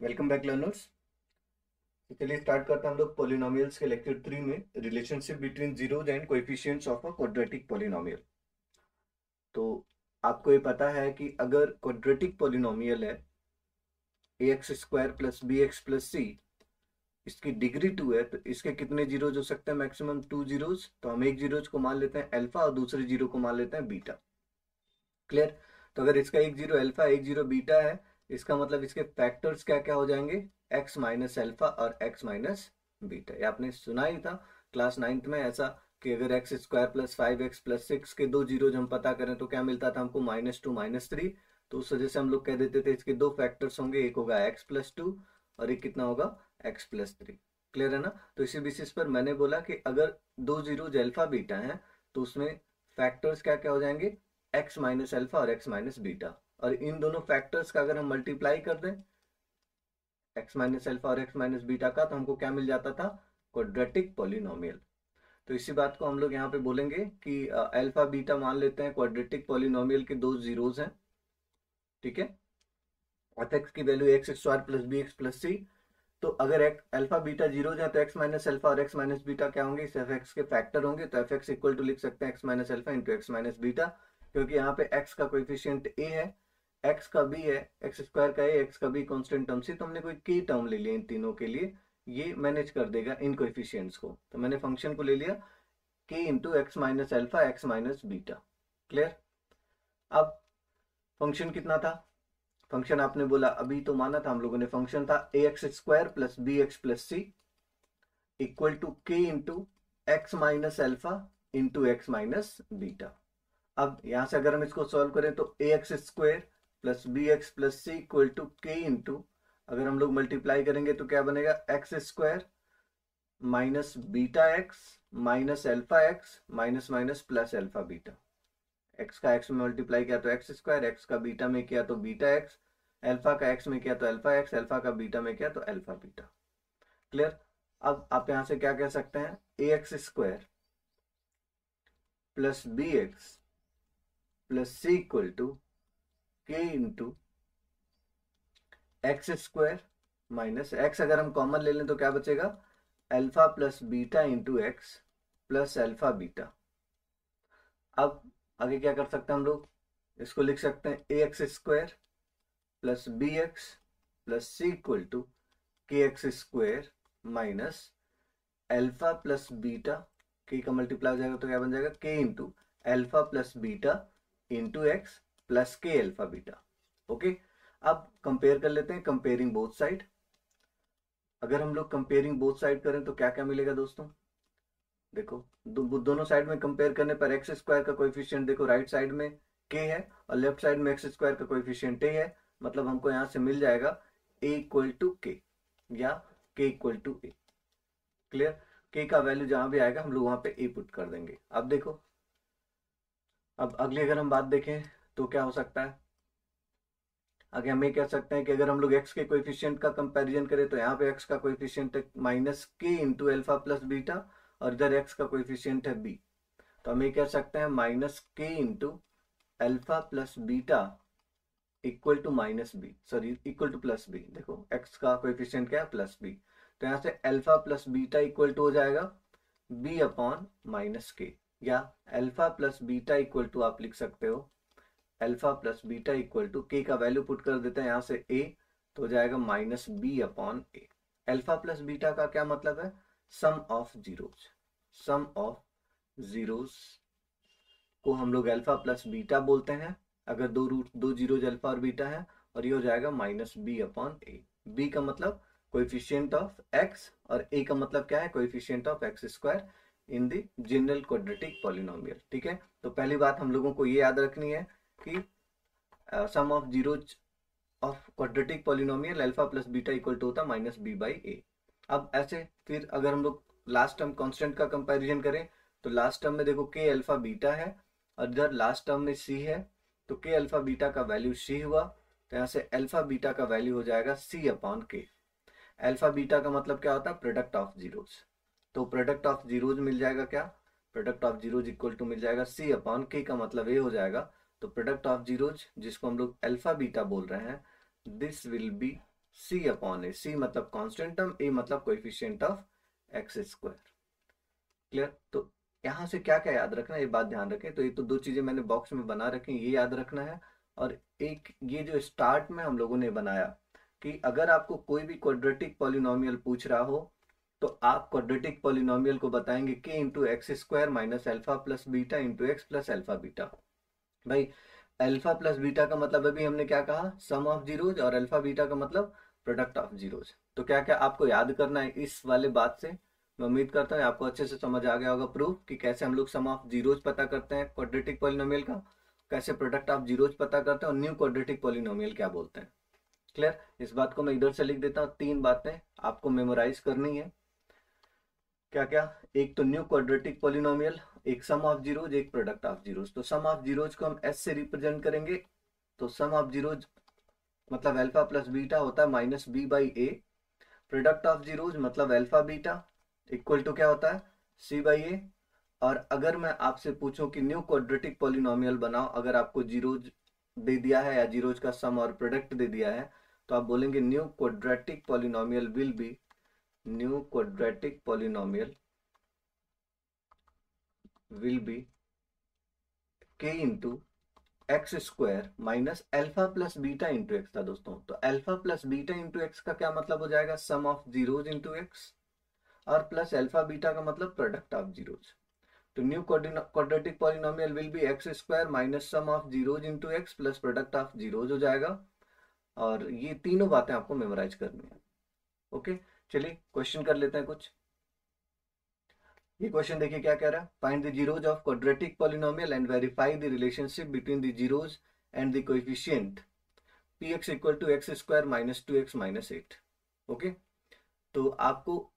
Welcome back learners. तो चलिए start करते हैं हम लोग पॉलिनोमियल्स के लेक्चर 3 में relationship between zeros and coefficients of a quadratic polynomial. तो आपको ये पता है कि अगर क्वाड्रेटिक पॉलिनोमियल है ax square plus B X plus C, इसकी डिग्री 2 है तो इसके कितने जीरोज हो सकते हैं? Maximum 2 zeros. तो हम एक जीरोज को मान लेते हैं अल्फा और दूसरे जीरो को मान लेते हैं बीटा। क्लियर? तो अगर इसका एक जीरो अल्फा एक जीरो बीटा है, इसका मतलब इसके फैक्टर्स क्या क्या हो जाएंगे? एक्स माइनस अल्फा और एक्स माइनस बीटा। ये आपने सुना ही था क्लास 9th में ऐसा कि अगर x square plus 5x plus 6 के दो जीरो हम पता करें तो क्या मिलता था हमको? -2 -3। तो उस वजह से हम लोग कह देते थे इसके दो फैक्टर्स होंगे, एक होगा x प्लस 2 और एक कितना होगा? x plus 3। क्लियर है ना? तो इसी बेसिस पर मैंने बोला कि अगर दो जीरो अल्फा बीटा है तो उसमें फैक्टर्स क्या क्या हो जाएंगे? एक्स माइनस अल्फा और एक्स माइनस बीटा। और इन दोनों फैक्टर्स का अगर हम मल्टीप्लाई कर दें एक्स माइनस अल्फा और एक्स माइनस बीटा का, तो हमको क्या मिल जाता था? Quadratic polynomial. तो इसी बात को हम लोग यहाँ पे बोलेंगे कि अल्फा बीटा मान लेते हैं क्वाड्रेटिक पॉलिनोमियल के दो जीरोस हैं। ठीक है? एफ एक्स की value X square plus B X plus C. तो अगर अल्फा बीटा जीरोज है तो एक्स माइनस अल्फा और एक्स माइनस बीटा क्या होंगे? इस एफ एक्स के फैक्टर होंगे। तो एफ एक्स इक्वल टू लिख सकते हैं x minus alpha into X minus beta, क्योंकि यहाँ पे एक्स का कोएफिशिएंट ए है, एक्स का बी है, एक्स स्क्वायर का ए, एक्स का बी कांस्टेंट टर्म से, तो हमने कोई की टर्म ले लिया इन तीनों के लिए, ये मैनेज कर देगा इन कोएफिशिएंट्स को। तो मैंने फंक्शन को ले लिया के into X minus alpha X minus beta. Clear? अब फंक्शन कितना था? फंक्शन आपने बोला अभी तो माना था हम लोगों ने, फंक्शन था A X square plus B X plus C equal to K into X minus alpha into X minus beta. अब यहां से अगर हम इसको सॉल्व करें तो A X square plus B X plus C equal to K into, अगर हम लोग मल्टीप्लाई करेंगे तो क्या बनेगा? X square minus beta X minus alpha X minus minus plus alpha beta. X का एक्स में मल्टीप्लाई किया तो एक्स स्क्वायर, एक्स का बीटा में किया तो बीटा एक्स, अल्फा का एक्स में किया तो अल्फा एक्स, अल्फा का बीटा में किया तो अल्फा बीटा। क्लियर? अब आप यहां से क्या कह सकते हैं? A X square plus B X plus C equal to K into X square minus X, अगर हम कॉमन ले लें तो क्या बचेगा? Alpha plus beta into X plus alpha beta. अब आगे क्या कर सकते हैं हम लोग? इसको लिख सकते हैं A X square plus B X plus C equal to K X square minus alpha plus beta, K का मल्टीप्लाई हो जाएगा तो क्या बन जाएगा? के into alpha plus beta into X plus के अल्फा बीटा। ओके, अब कंपेयर कर लेते हैं, कंपेयरिंग बोथ साइड। अगर हम लोग कंपेयरिंग बोथ साइड करें तो क्या क्या मिलेगा दोस्तों? देखो दोनों साइड में कंपेयर करने पर एक्स स्क्वायर का कोएफिशिएंट देखो राइट साइड में के है और लेफ्ट साइड में एक्स स्क्वायर का कोएफिशिएंट ए है, मतलब हमको यहां से मिल जाएगा ए इक्वल टू के या के इक्वल टू ए। क्लियर? के का वैल्यू जहां भी आएगा हम लोग वहां पे ए पुट कर देंगे। अब देखो, अब अगली अगर हम बात देखें तो क्या हो सकता है? आगे हम ये कह सकते हैं कि अगर हम लोग x के कोएफिशिएंट का कंपैरिजन करें तो यहाँ पे x का कोएफिशिएंट है minus k into alpha plus beta और इधर x का कोएफिशिएंट है b। तो हम ये कह सकते हैं minus k into alpha plus beta equal to minus b, sorry equal to plus b. देखो x का कोएफिशिएंट क्या है? Plus b. तो यहाँ से alpha plus beta equal to हो जाएगा b अपॉन माइनस के, या alpha plus beta equal to आप लिख सकते हो alpha plus beta equal to k का वैल्यू पुट कर देते हैं यहाँ से a, तो हो जाएगा minus B upon A. Alpha plus beta का क्या मतलब है? Sum of zeros. Sum of zeros को हम लोग अल्फा प्लस बीटा बोलते हैं अगर दो जीरोज अल्फा और बीटा है, और ये हो जाएगा माइनस बी अपॉन ए। बी का मतलब कोएफिशिएंट ऑफ एक्स और ए का मतलब क्या है? Coefficient of X square in the general quadratic polynomial. ठीक है? तो पहली बात हम लोगों को ये याद रखनी है कि sum of zeros of quadratic polynomial alpha plus beta equal to होता है माइनस बी बाई ए। अब ऐसे फिर अगर हम लोग लास्ट टर्म कांस्टेंट का कंपैरिजन करें तो लास्ट टर्म में देखो के अल्फा बीटा है और इधर लास्ट टर्म में सी है, तो के अल्फा बीटा का वैल्यू सी हुआ, तो यहाँ से अल्फा बीटा का वैल्यू हो जाएगा C upon K. Alpha beta का मतलब क्या होता है? Product of zeros. तो प्रोडक्ट ऑफ जीरोज मिल जाएगा क्या? Product of zeros equal to मिल जाएगा सी अपॉन के का मतलब ये हो जाएगा, तो प्रोडक्ट ऑफ जीरोज जिसको हम लोग अल्फा बीटा बोल रहे हैं, this will be C upon A, C मतलब कांस्टेंट टर्म, ए मतलब coefficient of X square. Clear? तो यहाँ से क्या क्या याद रखना है, ये बात ध्यान रखें। तो ये तो दो चीजें मैंने बॉक्स में बना रखी, ये याद रखना है। और एक ये जो स्टार्ट में हम लोगों ने बनाया कि अगर आपको कोई भी क्वाड्रेटिक पॉलिनोमियल पूछ रहा हो तो आप क्वाड्रेटिक पॉलिनोमियल को बताएंगे के into X square minus alpha plus beta into X plus alpha beta. भाई अल्फा प्लस बीटा का मतलब अभी हमने क्या कहा, सम ऑफ जीरोज, और अल्फा बीटा का मतलब प्रोडक्ट ऑफ जीरोज। तो क्या क्या आपको याद करना है इस वाले बात से। मैं उम्मीद करता हूँ आपको अच्छे से समझ आ गया होगा प्रूफ कि कैसे हम लोग सम ऑफ जीरोज पता करते हैं क्वाड्रेटिक पॉलिनोमियल का, कैसे प्रोडक्ट ऑफ जीरोज पता करते हैं, और न्यू क्वाड्रेटिक पॉलिनोमियल क्या बोलते हैं। क्लियर? इस बात को मैं इधर से लिख देता हूँ, तीन बातें आपको मेमोराइज करनी है। क्या क्या? एक तो न्यू क्वाड्रेटिक पॉलिनोमियल, एक सम ऑफ जीरोज, एक प्रोडक्ट ऑफ जीरोज। तो सम ऑफ जीरोज को हम एस से रिप्रेजेंट करेंगे। तो सम ऑफ जीरोज मतलब अल्फा प्लस बीटा होता है minus B by a. Product of zeros मतलब अल्फा बीटा इक्वल टू क्या होता है, सी बाई ए। और अगर मैं आपसे पूछूं कि न्यू क्वाड्रेटिक पॉलिनोमियल बनाओ, अगर आपको जीरोज दे दिया है या जीरोज का सम और प्रोडक्ट दे दिया है, तो आप बोलेंगे new quadratic polynomial will be, new quadratic polynomial will be के into X square minus alpha plus beta into X था दोस्तों। तो alpha plus beta into X का क्या मतलब हो जाएगा, sum of zeros into X, और प्लस अल्फा बीटा का मतलब प्रोडक्ट ऑफ जीरोज। तो new quadratic polynomial will be X square minus sum of zeros into X plus product of zeros हो जाएगा। और ये तीनों बातें आपको मेमोराइज करनी है। ओके, चलिए क्वेश्चन कर लेते हैं कुछ। ये क्वेश्चन देखिए क्या कह रहा है, find the zeros of quadratic polynomial and verify the relationship between the zeros and the coefficient px equal to x square minus 2x minus 8। Okay, तो आपको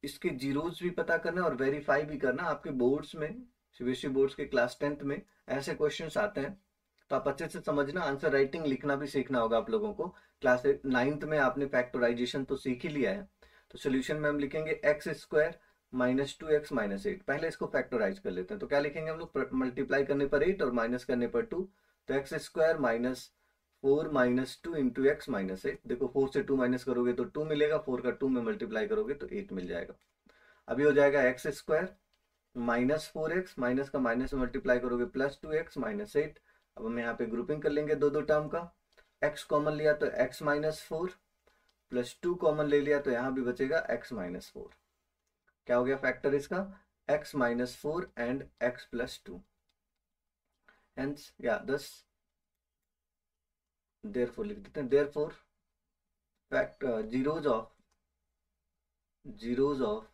इसके जीरोज भी पता करना है और वेरीफाई भी करना। आपके बोर्ड्स में, सीबीएसई बोर्ड्स के क्लास 10th में ऐसे क्वेश्चंस आते हैं, तो आप अच्छे से समझना। आंसर राइटिंग लिखना भी सीखना होगा आप लोगों को। क्लास 9th में आपने फैक्टराइजेशन तो सीख ही लिया है। तो सोल्यूशन में हम लिखेंगे x square minus 2x minus 8। पहले इसको फैक्टराइज कर लेते हैं। तो क्या लिखेंगे हम लोग, मल्टीप्लाई करने पर 8 और माइनस करने पर 2। तो X square minus 4 minus 2 into X minus 8। देखो 4 से 2 माइनस करोगे तो 2 मिलेगा, 4 का 2 में मल्टीप्लाई करोगे तो 8 मिल जाएगा। अभी हो जाएगा x square minus 4x, minus का माइनस में मल्टीप्लाई करोगे प्लस 2x माइनस 8। अब हम यहाँ पे ग्रुपिंग कर लेंगे दो दो टर्म का। x कॉमन लिया तो x माइनस 4, प्लस 2 कॉमन ले लिया तो यहाँ भी बचेगा x माइनस 4। क्या हो गया फैक्टर इसका, x minus 4 and x plus 2। Hence या दस देयरफॉर लिख देते हैं, therefore fact zeros of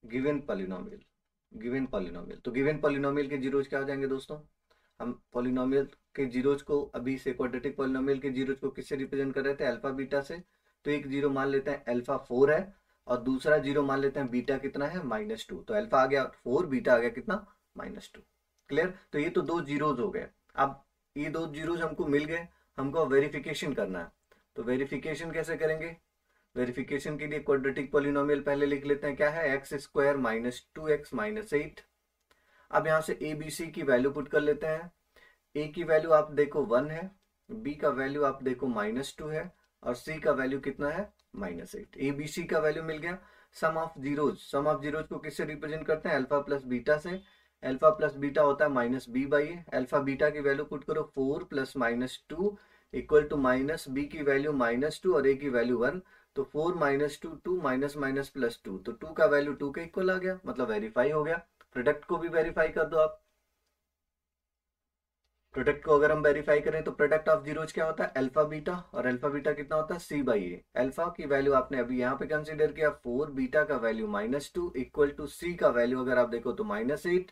given polynomial, given polynomial. तो गिवन पॉलिनोमियल के जीरोज क्या हो जाएंगे दोस्तों, हम पॉलिनोमियल के जीरोज को अभी से क्वाड्रेटिक पॉलिनोमियल के जीरोज को किससे रिप्रेजेंट कर रहे थे, अल्फा बीटा से। तो एक जीरो मान लेते हैं अल्फा 4 है, और दूसरा जीरो मान लेते हैं बीटा कितना है -2। तो अल्फा आ गया 4, बीटा आ गया कितना -2। क्लियर? तो ये तो दो जीरोज हो गए। अब ये दो जीरोज हमको मिल गए, हमको वेरिफिकेशन करना है। तो वेरिफिकेशन कैसे करेंगे, वेरिफिकेशन के लिए क्वाड्रेटिक पॉलिनोमियल पहले लिख लेते हैं, क्या है, X square minus 2x minus 8। अब यहाँ से ए बी सी की वैल्यू पुट कर लेते हैं। ए की वैल्यू आप देखो 1 है, बी का वैल्यू आप देखो -2 है, और सी का वैल्यू कितना है -8। ए बी सी का वैल्यू मिल गया। Sum of zeros, sum of zeros को किससे रिप्रेजेंट करते हैं, अल्फा प्लस बीटा से। अल्फा प्लस बीटा होता है minus B by A. Alpha beta की वैल्यू पुट करो 4 plus -2 equal to minus B की वैल्यू -2 और ए की वैल्यू 1। तो 4 माइनस 2 2 माइनस माइनस प्लस 2, तो 2 का वैल्यू 2 के इक्वल आ गया, मतलब वेरीफाई हो गया। प्रोडक्ट को भी वेरीफाई कर दो आप। प्रोडक्ट को अगर हम वेरीफाई करें तो प्रोडक्ट ऑफ जीरोज क्या होता है, अल्फा बीटा, और अल्फा बीटा कितना होता है सी बाई ए। अल्फा की वैल्यू आपने अभी यहाँ पे कंसीडर किया 4, बीटा का वैल्यू -2 इक्वल टू सी का वैल्यू अगर आप देखो तो -8,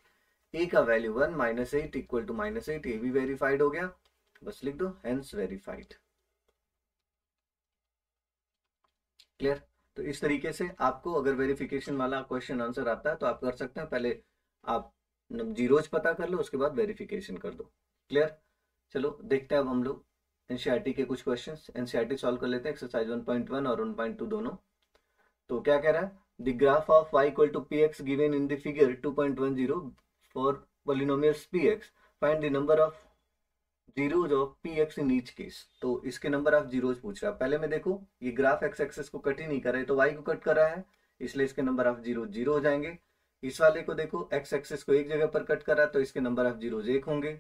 ए का वैल्यू 1, -8 इक्वल टू -8, ये भी वेरीफाइड हो गया। बस लिख दो हेंस वेरीफाइड। क्लियर? तो इस तरीके से आपको अगर वेरिफिकेशन वाला क्वेश्चन आंसर आता है तो आप कर सकते हैं। पहले आप जीरोज पता कर लो, उसके बाद वेरिफिकेशन कर दो। क्लियर? चलो देखते हैं अब हम लोग एनसीईआरटी के कुछ क्वेश्चंस। एनसीईआरटी सॉल्व कर लेते हैं, एक्सरसाइज 1.1 और 1.2 दोनों। तो क्या कह रहा है, the graph of y equal to px given in the figure 2.10 for polynomials px, find the number of zeros of p x in each case, तो इसके नंबर ऑफ जीरोज पूछ रहा है। पहले में देखो ये ग्राफ एक्स एक्सेस को कट ही नहीं कर रहा है, तो वाई को कट कर रहा है, इसलिए इसके नंबर ऑफ जीरो जीरो हो जाएंगे। इस वाले को देखो एक्स एक्सेस को एक जगह पर कट कर रहा है, तो इसके नंबर ऑफ जीरोज एक होंगे।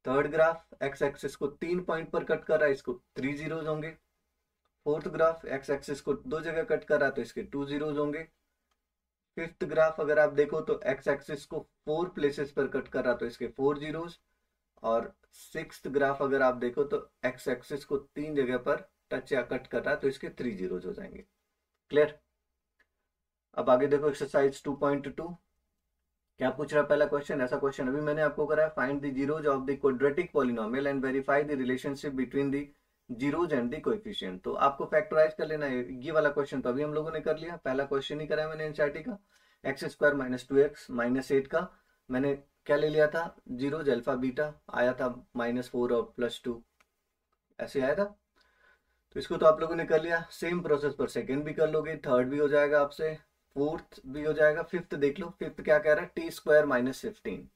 थर्ड ग्राफ एक्स एक्सिस को 3 पॉइंट पर कट कर रहा है, इसको 3 जीरोज होंगे। फोर्थ ग्राफ एक्स एक्सिस को 2 जगह कट कर रहा है, तो इसके 2 जीरोज होंगे। फिफ्थ ग्राफ अगर आप देखो तो एक्स एक्सिस को 4 प्लेसेस पर कट कर रहा है, तो इसके 4 जीरोज। और सिक्स्थ ग्राफ अगर आप देखो तो एक्स एक्सिस को 3 जगह पर टच या कट कर रहा है, तो इसके 3 जीरोज हो जाएंगे। क्लियर। अब आगे देखो एक्सरसाइज 2.2। क्या पूछ रहा है पहला क्वेश्चन, ऐसा क्वेश्चन अभी मैंने आपको कराया, find the zeros of the quadratic polynomial and verify the relationship between the zeros and the coefficient. तो आपको फैक्टराइज कर लेना है, ये वाला क्वेश्चन तो अभी हम लोगों ने कर लिया, पहला क्वेश्चन ही कराया मैंने एनसीईआरटी का। X square minus 2x minus 8 का मैंने क्या ले लिया था, जीरोज अल्फा बीटा आया था -4 और +2 ऐसे आया था। तो इसको तो आप लोगों ने कर लिया, सेम प्रोसेस पर सेकंड भी कर लोगे, थर्ड भी हो जाएगा आपसे, फोर्थ भी हो जाएगा। फिफ्थ देख लो, फिफ्थ क्या कह रहा है, टी स्क्वायर माइनस 15।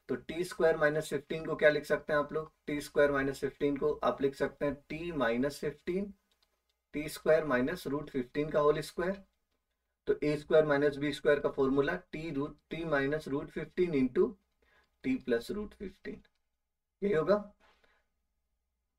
तो टी स्क्वायर माइनस 15 को क्या लिख सकते हैं आप लोग, टी स्क्वायर माइनस 15 को आप लिख सकते हैं t minus 15, t square minus root 15 का होल स्क्वायर। तो a square minus b square का formula t minus root 15 into t plus root 15, यही होगा।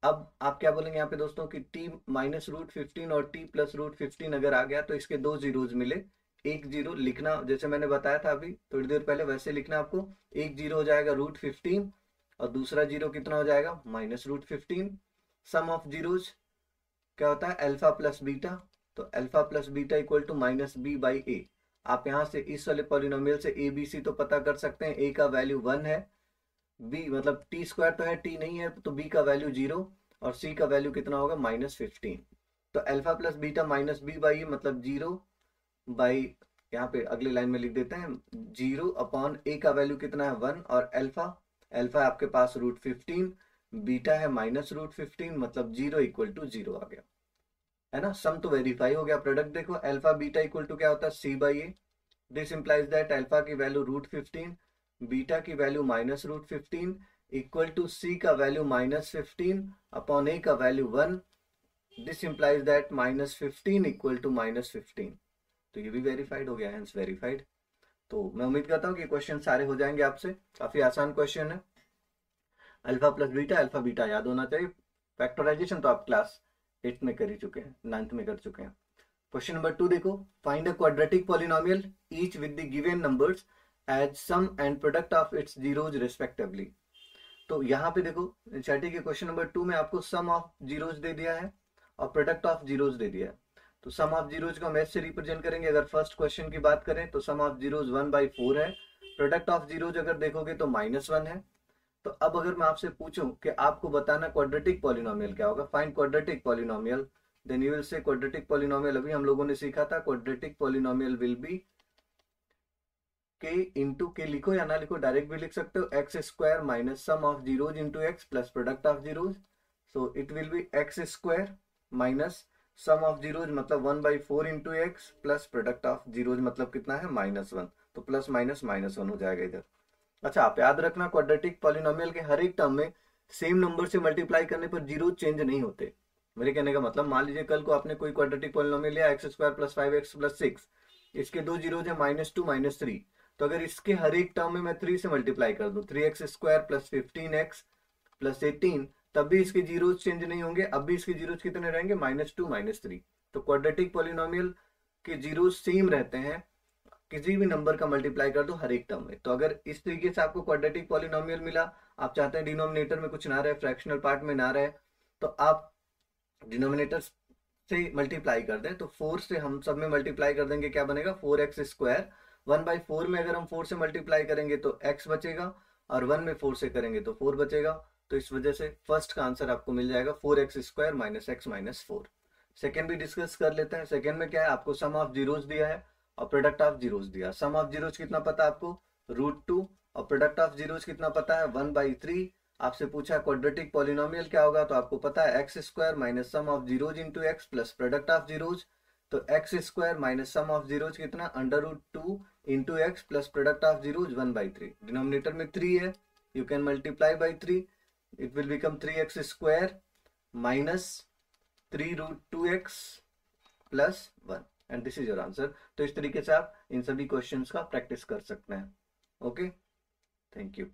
अब आप क्या बोलेंगे यहाँ पे दोस्तों कि t माइनस रूट 15 और t प्लस रूट 15 अगर आ गया तो इसके दो जीरोज मिले, एक जीरो लिखना जैसे मैंने बताया था अभी थोड़ी देर पहले वैसे लिखना आपको। एक जीरो हो जाएगा रूट 15 और दूसरा जीरो कितना हो जाएगा minus root 15। Sum of zeros क्या होता है अल्फा प्लस बीटा, तो alpha plus beta equal to minus B by A. आप यहाँ से इस वाले पॉलिनोमियल से ए बी सी तो पता कर सकते हैं, ए का वैल्यू 1 है, बी मतलब टी स्क्वायर तो है, टी नहीं है, तो बी का वैल्यू 0 और सी का वैल्यू कितना होगा -15। तो alpha plus beta minus B by मतलब 0 बाई, यहाँ पे अगली लाइन में लिख देते हैं 0 अपॉन ए का वैल्यू कितना है 1 और अल्फा, अल्फा आपके पास रूट 15, बीटा है माइनस रूट 15 मतलब 0 इक्वल टू 0 आ गया, है ना। सम तो वेरीफाई हो गया। प्रोडक्ट देखो अल्फा बीटा इक्वल टू क्या होता है C by A. This implies that alpha की वैल्यू रूट 15, बीटा की value minus root 15 equal to C का वैल्यू -15 अपॉन ए का value 1। This implies that -15 equal to -15। तो ये भी वेरीफाइड हो गया, हेंस वेरीफाइड। तो मैं उम्मीद करता हूँ कि क्वेश्चन सारे हो जाएंगे आपसे, काफी आसान क्वेश्चन है। अल्फा बीटा याद होना चाहिए। फैक्टराइजेशन तो आप क्लास 8 में कर ही चुके हैं, 9th में कर चुके हैं। क्वेश्चन नंबर 2 देखो, find a quadratic polynomial each with the given numbers as sum and product of its zeros respectively. तो यहाँ पे देखो एनसीईआरटी के क्वेश्चन नंबर 2 में आपको सम ऑफ जीरोज दे दिया है और प्रोडक्ट ऑफ जीरोज दे दिया है। तो सम ऑफ जीरोज को हम ऐसे रिप्रेजेंट करेंगे, अगर फर्स्ट क्वेश्चन की बात करें तो सम ऑफ जीरोज 1/4 है, प्रोडक्ट ऑफ जीरोज अगर देखोगे तो -1 है। तो अब अगर मैं आपसे पूछूं कि आपको बताना क्वाड्रेटिक पॉलिनोमियल क्या होगा, find quadratic polynomial, then you will say quadratic polynomial अभी हम लोगों ने सीखा था, क्वाड्रेटिक पॉलिनोमियल विल बी के इंटू के, लिखो या ना लिखो डायरेक्ट भी लिख सकते हो, x square minus sum of zeros into X plus product of zeros. So it will be X square minus sum of zeros मतलब 1/4 into X plus product of zeros मतलब कितना है -1, तो प्लस माइनस -1 हो जाएगा इधर। अच्छा आप याद रखना क्वाड्रेटिक पॉलिनोमियल के हर एक टर्म में सेम नंबर से मल्टीप्लाई करने पर जीरो चेंज नहीं होते। मेरे कहने का मतलब मान लीजिए कल को आपने कोई क्वाड्रेटिक पॉलिनोमियल लिया x square plus 5x plus 6, इसके दो जीरो है -2 -3, तो अगर इसके हर एक टर्म में मैं 3 से मल्टीप्लाई कर दूं 3x square plus 15x plus 18, तब भी इसके जीरो चेंज नहीं होंगे, अब भी इसके जीरो कितने रहेंगे -2 -3। तो क्वाड्रेटिक पॉलिनोमियल के जीरो सेम रहते हैं, किसी भी नंबर का मल्टीप्लाई कर दो हर एक टर्म में। तो अगर इस तरीके से आपको क्वाड्रेटिक पॉलिनोमियल मिला, आप चाहते हैं डिनोमिनेटर में कुछ ना रहे, फ्रैक्शनल पार्ट में ना रहे, तो आप डिनोमिनेटर से मल्टीप्लाई कर दें। तो 4 से हम सब में मल्टीप्लाई कर देंगे, क्या बनेगा 4x स्क्वायर। 1/4 में अगर हम 4 से मल्टीप्लाई करेंगे तो x बचेगा और 1 में 4 से करेंगे तो 4 बचेगा। तो इस वजह से फर्स्ट का आंसर आपको मिल जाएगा 4x square minus x minus 4। Second भी डिस्कस कर लेते हैं। सेकेंड में क्या है, आपको सम ऑफ जीरोज दिया है और प्रोडक्ट ऑफ जीरोज दिया। सम ऑफ जीरोज कितना पता है आपको √2 और प्रोडक्ट ऑफ जीरोज कितना पता है 1/3। आपसे पूछा क्वाड्रेटिक पॉलिनोमियल क्या होगा, तो आपको पता है X square minus sum of zeros into X plus product of zeros. तो X square minus sum of zeros कितना √2 into X plus product of zeros 1/3। Denominator में 3 है, you can multiply by 3। It will become 3x² minus 3√2x plus 1 and this is your answer. तो इस तरीके से आप इन सभी क्वेश्चंस का प्रैक्टिस कर सकते हैं। Okay, thank you.